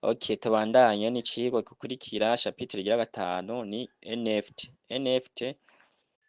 Okay, tubandanye n'icigwa gikurikira chapitre rigira gatanu ni NFT. NFT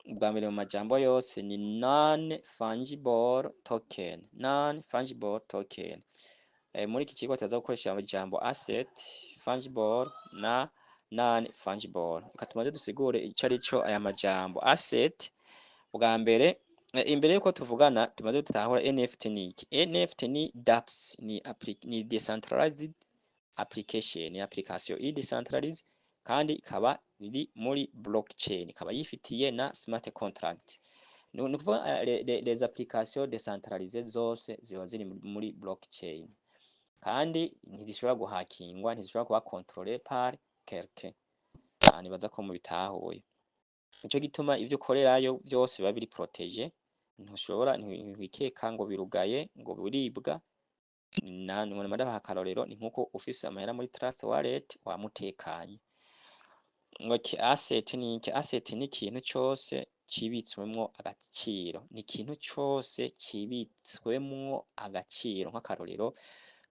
bwa mbere mu majambo yose ni non fungible token. Non fungible token. Muri iki kigo tuza gukoresha amajambo asset, fungible na non fungible. Reka tumaze dusigure ico arico aya majambo. Asset bwa mbere imbere yuko tuvugana tumaze tutahura NFT ni iki. NFT ni dApps, ni decentralized application, ni application decentralized kandi ikaba iri muri blockchain, ikaba yifitiye na smart contract. Ni ukuvuga les applications decentralisées zose ziba ziri muri blockchain kandi ntizishobora guhakingwa, ntizishobora kuba contrôlé par quelqu'un. Nibaza ko mubitahuye. Nico gituma ivyo ukorerayo byose biba biri protege, ntushobora ntibikeka ngo birugaye ngo buribwa. Ndabaha akarorero ni nkuko ufise amahera muri Trust Wallet wamutekanye. Okay, asset ni iki? Asset ni ikintu cose cibitswemwo agaciro, ni ikintu cose cibitswemwo agaciro. Nk'akarorero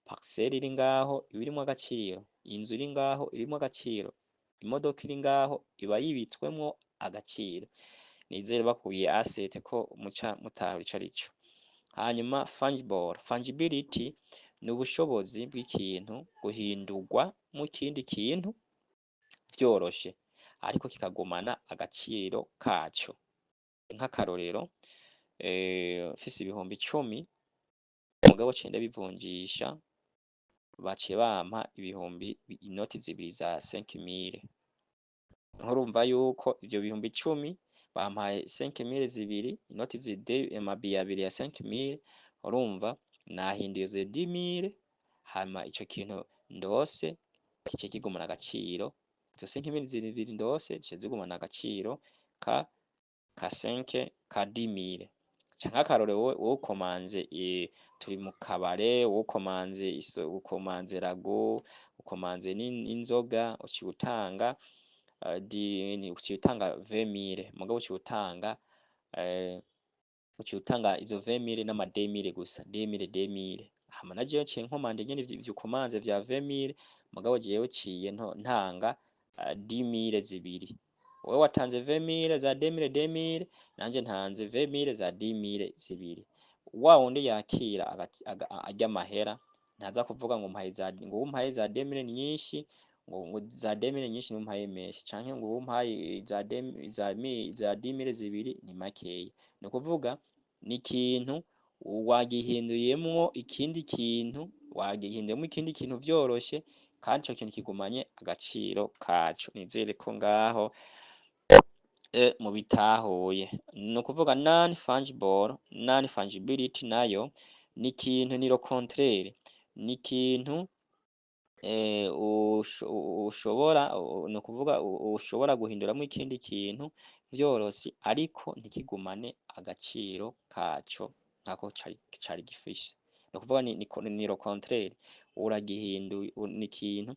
parcelle iri ngaho iba irimwo agaciro, inzu iri ngaho irimwo agaciro, imodoka iri ngaho iba yibitswemwo agaciro. Nizere bakuye asset ko muca mutahura ico arico. Hanyuma fungible, fungibility ni ubushobozi bw'ikintu guhindurwa mu kindi kintu vyoroshe ariko kikagumana agaciro kaco. Nk'akarorero mfise ibihumbi 10 mugabo cenda bivunjisha baciye bampa ibihumbi inoti zibiri za 5000. Nkurumva yuko ivyo bihumbi 10 bampaye 5000 zibiri, inoti zide amabiye abiri ya 5000, urumva nahinduye izo 10000 hama ico kintu ndose kice kigumana agaciro. Izo 5000 zibiri ndose zice zigumana agaciro ka 10000. Canke akarorero wowe ukomanze turi mu kabare, wowe ukomanze rago, ukomanze n'inzoga uciye utanga uciye utanga 20000 mugabo uciye utanga izo 20000 n'ama 2000 gusa 2000 hama na jewe ciye nkomande nyene ivyo ukomanze vya 20000 mugabo jewe ciye ntanga 10000 zibiri. Wewe watanze 20000 za 2000 nanje ntanze 20000 za 10000 zibiri. Wa wundi yakira ajya amahera ntaza kuvuga ngo umpaye za 2000 nyinshi ngo za 2000 nyinshi numpaye menshi canke ngo umpaye za 10000 zibiri ni makeya. Ni kuvuga ni ikintu wagihinduyemwo ikindi kintu vyoroshe kandi ico kintu kigumanye agaciro kaco. Nizere ko ngaho mu bitahuye. Ni ukuvuga non fungibility nayo ni ikintu ni le contraire, ni ikintu ushobora guhinduramwo ikindi kintu vyoroshe ariko ntikigumane agaciro kaco nkako cari gifise. Ni ukuvuga ni le contraire, uragihinduye ni ikintu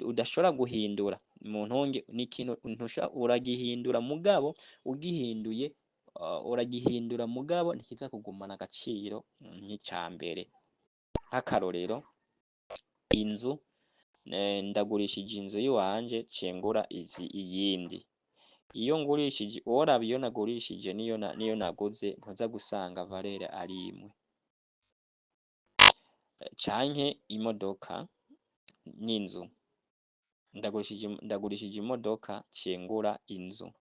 udashobora guhindura mu ntonge, ni ikintu uragihindura mugabo ugihinduye uragihindura mugabo ntikiza kugumana agaciro nk'icambere. Nk'akarorero inzu, ndagurishije inzu yiwanje cengura iyindi. Iyo ngurishije uworaba iyo nagurishije niyo naguze ntuza gusanga valeur ari imwe. Canke imodoka n'inzu, ndagurishije imodoka cengura inzu.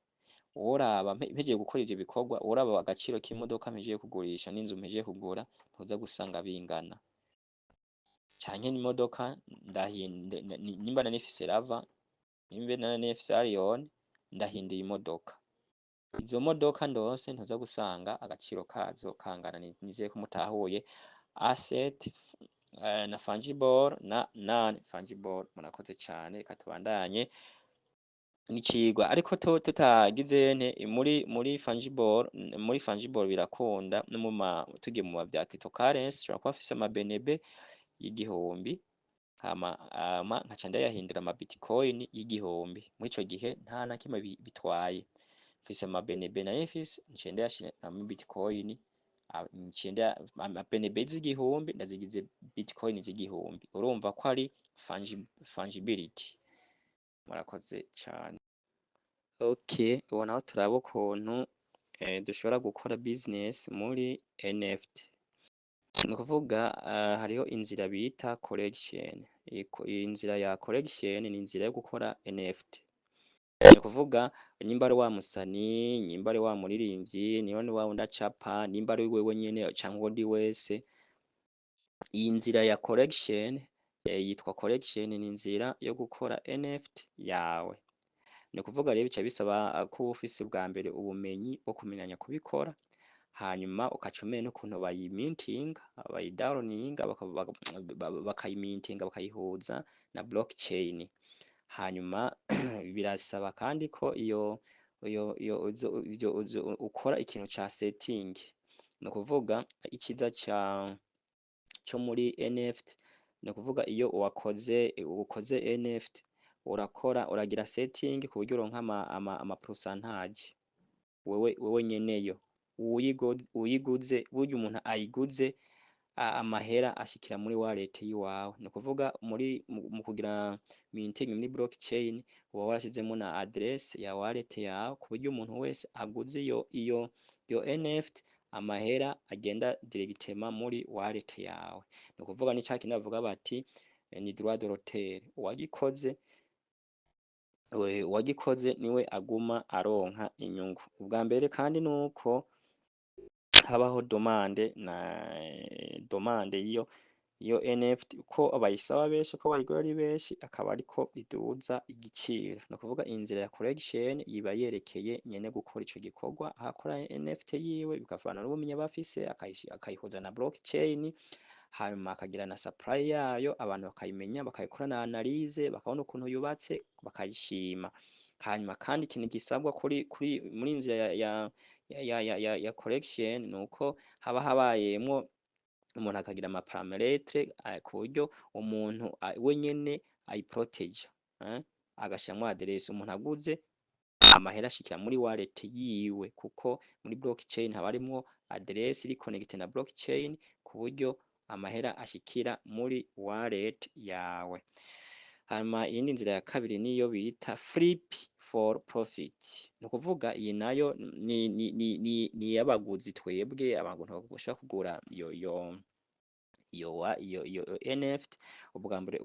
Uworaba mpejeje gukora ivyo bikorwa, uworaba agaciro k'imodoka mpejeje kugurisha n'inzu mpejeje kugura ntuza gusanga bingana. Canke n'imodoka nimba nari nifise Rava, nimba nari nifise Arion, ndahinduye imodoka. Izo modoka ndose ntuza gusanga agaciro kazo kangana. Nizeye ko mutahuye asset na fungible na non fungible. Murakoze cane, reka tubandanye n'icigwa ariko tutagize muri fungible birakunda no tugiye mu vya cryptocurrency ushobora kuba ufise ama BNB y'igihumbi hama nkaca ndayahindura ama bitcoin y'igihumbi. Muri ico gihe nta na kimwe bitwaye. Mfise ama BNB nayo mfise nce ndayashira mu bitcoin ncenda BNB z'igihumbi ndazigize Bitcoin z'igihumbi, urumva ko ari fungibility. Murakoze cyane. Okay, ubu naho turaba ukuntu dushobora gukora business muri NFT. Ni ukuvuga hariho inzira bita collection. Iyi nzira ya collection ni inzira yo gukora NFT. Ni ukuvuga nimba ari wa musani, nimba ari wa muririmbyi, niba ni wa wundi acapa, nimba ari wewe nyene cyangwa undi wese, iyi nzira ya collection yitwa collection, ni inzira yo gukora NFT yawe. Ni ukuvuga rero bica bisaba ko ufise bwa mbere ubumenyi bwo kumenyanya kubikora, hanyuma ukacumenya n'ukuntu bayimintinga, bayidowninga, bakayimintinga, bakayihuza na blockchain. Hanyuma birasaba kandi ko iyo ukora ikintu ca setting. Ni ukuvuga ikiza cyo muri NFT, ni ukuvuga iyo ukoze NFT uragira setting ku buryo uronka ama pourcentage wewe nyeneyo uyiguze, burya umuntu ayiguze amahera ashikira muri wallet yiwawe. Ni ukuvuga mu kugira minting muri blockchain uba warashizemo na address ya wallet yawe, ku buryo umuntu wese aguze iyo NFT amahera agenda directement muri wallet yawe. Ni ukuvuga ni cya kintu bavuga bati ni droit de l'auteur, uwagikoze niwe aguma aronka inyungu. Ubwa mbere kandi nuko habaho domande iyo NFT ko bayisaba benshi, ko bayigura ari benshi, akaba ariko biduza igiciro. Ni ukuvuga inzira ya collection iba yerekeye nyene gukora ico gikorwa, akora NFT yiwe bikavana n'ubumenyi bafise, akayihuza na blockchain, hanyuma akagira na supply yayo, abantu bakayimenya, bakayikora na analyse, bakabona ukuntu yubatse, bakayishima. Hanyuma kandi ikintu gisabwa muri inzira ya collection nuko haba habayemwo umuntu akagira amaparametre ku buryo umuntu wenyene ayiproteja, agashiramwo address. Umuntu aguze amahera ashikira muri wallet yiwe, kuko muri blockchain haba harimwo address iri connected na blockchain, ku buryo amahera ashikira muri wallet yawe. Hanyuma iyindi nzira ya kabiri niyo bita flip for profit. Ni ukuvuga iyi nayo ni yabaguzi twebwe abantu bashaka kugura iyo NFT. Ubwa mbere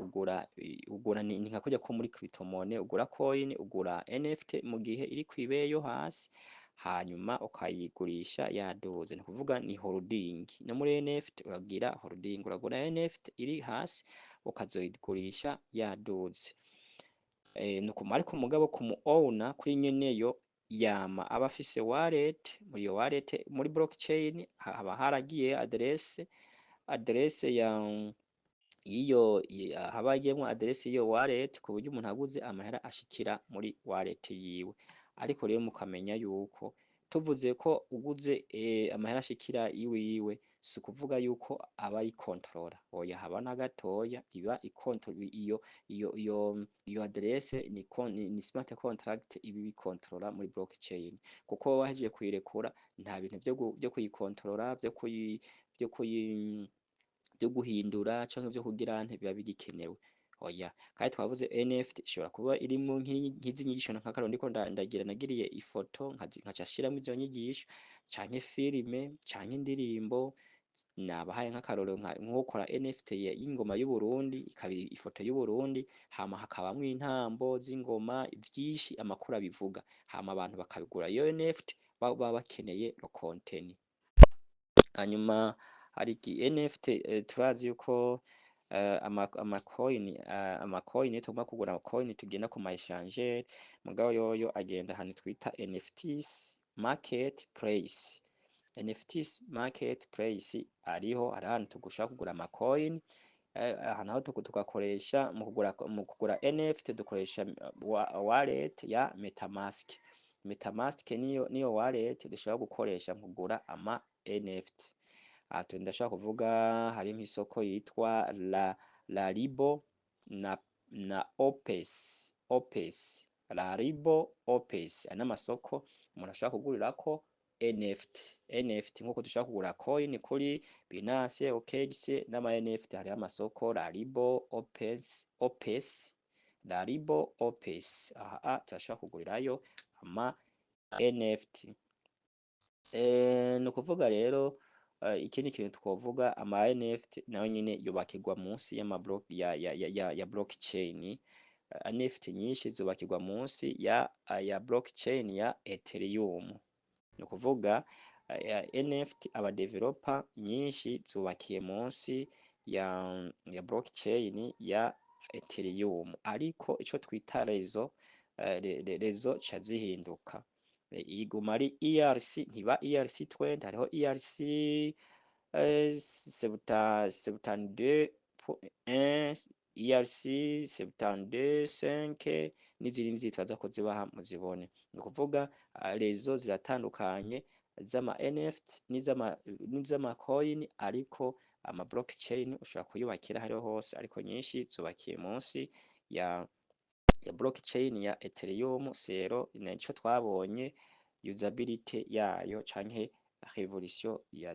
ugura ni nka kujya ko muri crypto money ugura coin, ugura NFT mu gihe iri kwibe yo hasi, hanyuma ukayigurisha yaduze. Ni ukuvuga ni holding. No muri NFT uragira holding, uragura NFT iri hasi ukazoyigurisha yaduze. Nuko ariko mugabo ku mu owner kuri nyeneyo yama aba afise wallet, muri iyo wallet muri blockchain haba haragiye address haba hagiyemwo address y'iyo wallet, ku buryo umuntu aguze amahera ashikira muri wallet yiwe. Ariko rero mukamenya yuko tuvuze ko uguze amahera ashikira iwiwe, si ukuvuga yuko aba ari controller, oya, haba na gatoya iba iyo address ni smart contract ibi bikontrola muri blockchain, kuko wahejeje kuyirekura nta bintu byo kuyikontrola, byo guhindura canke byo kugira biba bigikenewe, oya. Kandi twavuze NFT ishobora kuba irimwo nk'izi nyigisho nka karundi ko nagiriye ifoto nkaca shiramo izo nyigisho, canke filime, canke indirimbo. Nabahaye nk'akarorero nk'ukora NFT y'ingoma y'u Burundi, ikaba ifoto y'u Burundi, hama hakabamwo intambo z'ingoma vyinshi, amakuru abivuga, hama abantu bakabigura iyo NFT baba bakeneye lo content. Hanyuma hari NFT turazi yuko amacoin tugomba kugura coin tugenda ku ma-échangeur, mugabo yoyo agenda ahantu twita NFTs marketplace. NFTs marketplace hari ahantu tugushaka kugura amacoin, ahantu aho tugakoresha mu kugura NFT dukoresha wallet ya MetaMask. MetaMask niyo wallet dushobora gukoresha mu kugura ama NFT. Ndashaka kuvuga hari nk'isoko yitwa Rarible na Opes. Rarible, Opes n'amasoko umuntu ashobora kugurirako NFT nkuko dushaka kugura coin kuri Binance, OKX n'ama NFT hariho amasoko Rarible, Opes aha turashaka kugurirayo ama NFT. Ni ukuvuga rero ikindi kintu twovuga ama NFT nayo nyine yubakirwa munsi ya blockchain. NFT nyinshi zubakirwa munsi ya blockchain ya Ethereum. Ni ukuvuga NFT aba developer nyinshi zubakiye munsi ya blockchain ya Ethereum, ariko ico twita rezo ca zihinduka, iguma ari ERC ntiba ERC20, hariho ERC 72.1, ERC 72.5 n'izindi zitwaza ko zibaha muzibone. Ni ukuvuga rezo ziratandukanye z'ama NFT n'izama coin, ariko ama blockchain ushobora kuyubakira hariho hose, ariko nyinshi zubakiye munsi ya blockchain ya Ethereum. Sero nico twabonye usability yayo canke revolution ya